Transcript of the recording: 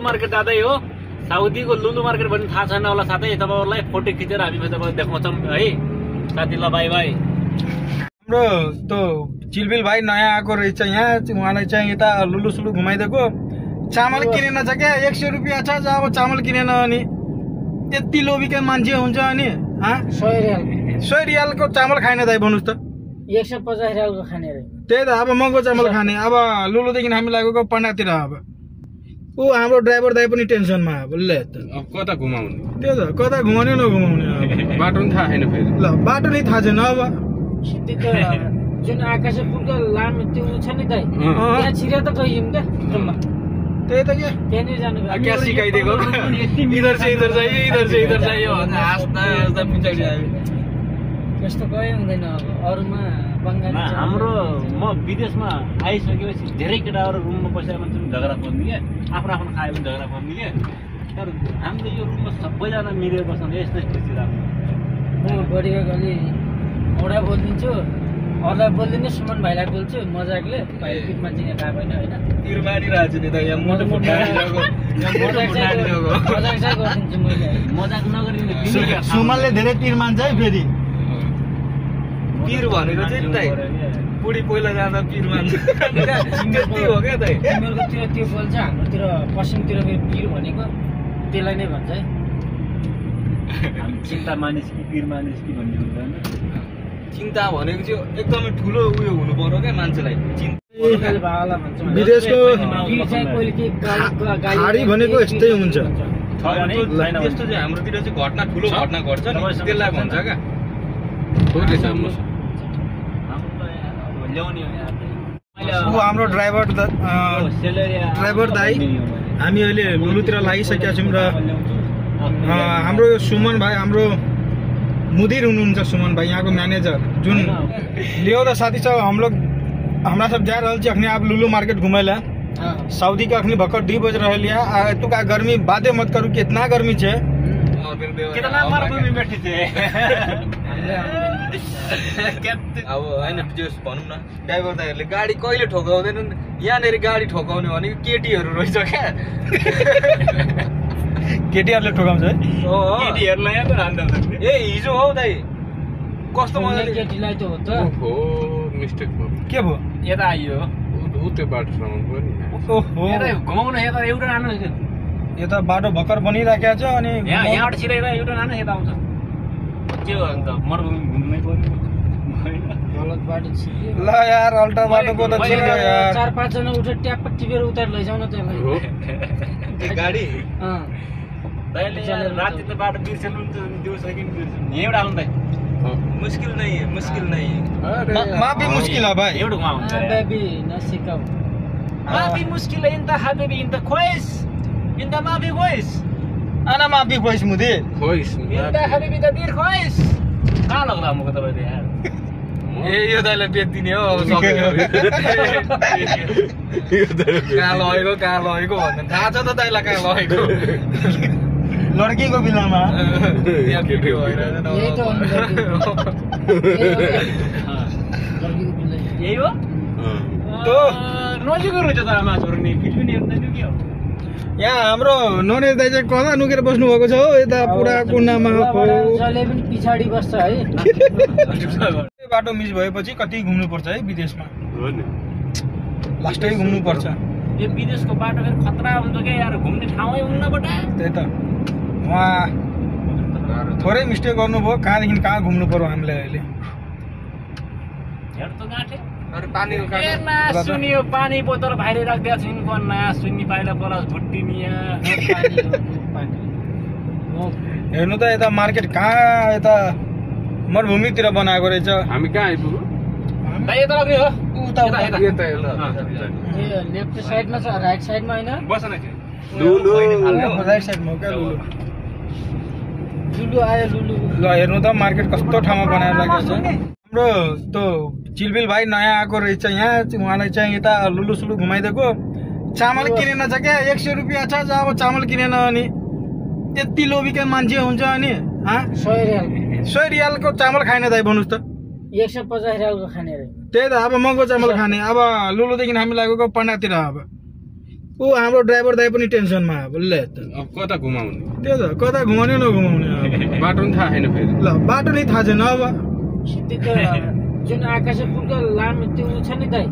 Market जाँदै हो साउदीको Lulu market भन्ने थाहा छैन होला साथै तपाईहरुलाई फोटो खिचेर हामी तपाईलाई देखाउँछौं है साथी ल बाइ बाइ। हाम्रो त्यो चिलबिल भाइ नयाँ आएको रहेछ यहाँ उहाँलाई चाहिँ यता लुलु सुलु घुमाइदिएको चामल किनेन छ क्या 100 रुपैयाँ छ अब चामल किनेन अनि त्यति लोभीका मान्छे हुन्छ अनि 100 रियालको चामल खाने दाइ भन्नुस् त 150 रियालको खाने रे त्यही त अब महँगो चामल खाने अब लुलुदेखि हामी लागेको पण्डातिर अब ऊ हाम्रो ड्राइभर दाइ पनि टेन्सनमा अब ल कता घुमाउने त्यो त कता घुमाउने नघुमाउने बाटो नि थाहा छैन फेरि ल बाटो नै थाहा छैन अब सिधै त जुन आकाश पुलको लामो त्यो छ नि दाइ त्यहाँ छिरे त गइम त त्यही त के त्यहाँ जानु क्या सिकाइदिएको इधर से इधर चाहिए इधर से इधर चाहिए हाँस्दा हाँस्दा पछाडि आयो यस्तो गए हुँदैन अब अरुमा बंगाली हाम्रो म विदेशमा आइसकेपछि धेरै केटाहरु रुममा बसेर मान्छे झगडा पर्ने के आफ्नो आफ्नो खाए पनि झगडा पर्ने के तर हामीले यो रुममा सबैजना मिलेर बस्न यस्तै खुसी राम्रो म बढीको गली औडा बोलिदिन्छु अरूलाई बोल्दिनँ सुमन भाइलाई बोल्छु मजाकले भाइ पिटमा चाहिँ थाहा भएन होइन तिर मारिरहेको छु नि त यहाँ मोटो मोटो मजाक चाहिँ गरिदिन्छु मैले मजाक नगरिने सुमनले धेरै तिर मान्छ है फेरि पीर भनेको चाहिँ नि दाइ बुढी पहिला जाँदा पीर मान्छ त्यति हो क्या दाइ तिमीहरूको त्यो बोल्छ हाम्रोतिर पश्चिमतिरको पीर भनेको त्यसलाई नै भन्छ है हामी चिन्ता मानिस कि पीर मानिस कि भन्ने हुँदैन चिन्ता भनेको चाहिँ एकदमै ठुलो उयो हुनु पर्यो क्या मान्छेलाई विदेशको खाडी भनेको यस्तै हुन्छ त्यस्तो चाहिँ हाम्रोतिर चाहिँ घटना ठुलो घटना घट्छ नि त्यसलाई भन्छ क्या हाम्रो ड्राइभर दाइ हामी अहिले लुलुतिर लागिसकेका छौँ र हाम्रो सुमन भाइ हाम्रो मुदिर हुनुहुन्छ सुमन भाई यहाँ को मैनेजर जुन लियो तो साथी सब हम लोग हमरा सब जा रहे अखनी आप लुलु मार्केट घूमे ला सऊदी का अखनी भक्कर 2 बज रहे लिया तो का गर्मी बातें मत करू कितना गर्मी छे कितना मरुभूमि बैठी छे अब हैन जस भनौं न ड्राइभर दाइहरुले गाडी कहिले ठोकाउँदैनन् यहाँनेरि गाडी ठोकाउने भनेको केटीहरु रहेछ क्या केटीहरुले ठोकाउँछ है केटीहरुलाई यहाँ त हान्दा ए हिजो हौ दाइ कस्तो मजाले केटीलाई त हो त ओहो मिस्टेक भयो के भयो यता आइयो उतै बाटोसम्म गयो नि ओहो यता घुमाउन यता एउटा आनु यता बाटो भक्कर बनिराखेको छ अनि यहाँबाट सिधै एउटा आनु यता आउँछ के हो अन्त मरुभूमि घुम्नै पर्यो गलत बाटो छिर्यो ल यार अल्टा बाटोको त छिर्यो यार 4-5 जना उठेर ट्याप टिपेर उतार लैजाउ न त्यो गाडी दाइले राति त बाटो बिर्सेल हुन्छ दिउँसो कि यहाँबाट आउनु दाइ मुश्किल नहीं है माफी मुश्किल है भाई एउटा घुमा हुन्छ बेबी नसिकाऊ माफी मुश्किल है इंत हाबिबी इंत खोइस इंत माफी खोइस ana mafi खोइस मुदे खोइस इंत हाबिबी त दिर खोइस कहाँ लाग्दा मुको तपाईले यार ए यो दाइले बेच्दिने हो अब सक्यो यो दाइले कहाँ लगेको भन्ने थाहा छ त दाइलाई कहाँ लगेको लड़की को बिलामा यहाँ केटी भइरहेछ यही त हो यही हो तो नजिकै रहेछ त माछाहरु नि भिडियो नि हेर्दैन के हो यहाँ हाम्रो नरेश दाइ चाहिँ कता नुकेर बस्नु भएको छ हो यता पुरा कुनामा जले पनि पिछाडी बस्छ है बाटो मिस भएपछि कति घुम्नु पर्छ है विदेशमा हो नि लास्टै घुम्नु पर्छ यो विदेशको बाटो फेरि खतरा हुन्छ के यार घुम्ने ठाउँै हुन्न बटा त्यही त वहाँ थोरै मिस्टेक गर्नुभयो कहाँदेखि कहाँ घुम्नु पर्यो हामीले अहिले हेर त गाँठे अरे पानीको ना सुनियो पानी बोतल भाइले राख्दिया छिन् कोना सुन्नी पाइला पलास भुट्टिनिया हेर्नु त यता मार्केट कहाँ यता मरुभूमितिर बनाएको रहेछ हामी कहाँ आइपुग्यो दाइ यता लग्यो हो उता यता ल लेफ्ट साइडमा छ राइट साइडमा हैन बस न लुलु राइट साइडमा हो क्या लुलु लुलु आयो लुलु ल हेर्नु त मार्केट कस्तो ठाउँमा बनाएर राखेको छ हाम्रो त्यो चिलबिल भाइ नयाँ आएको रहेछ यहाँ उहाँलाई चाहिँ यता लुलु सुलु घुमाइदिएको चामल किनेन छ क्या 100 रुपैयाँ छ अब चामल किनेन अनि त्यति लोभीका मान्छे हुन्छ अनि 100 रियालको चामल खाने दाइ भन्नुस् त 150 रियालको खाने रे त्यही त अब महँगो चामल खाने अब लुलुदेखि हामी लागेको पण्डातिर अब ऊ हाम्रो ड्राइभर दाइ पनि टेन्सनमा अब ल अब कता घुमाउने त्यो त कता घुमाउने नघुमाउने अब बाटो पनि थाहा छैन फेरि ल बाटो नै थाहा छैन अब सिधै त जुन आकाशे पुलको लामो त्यो छ नि दाइ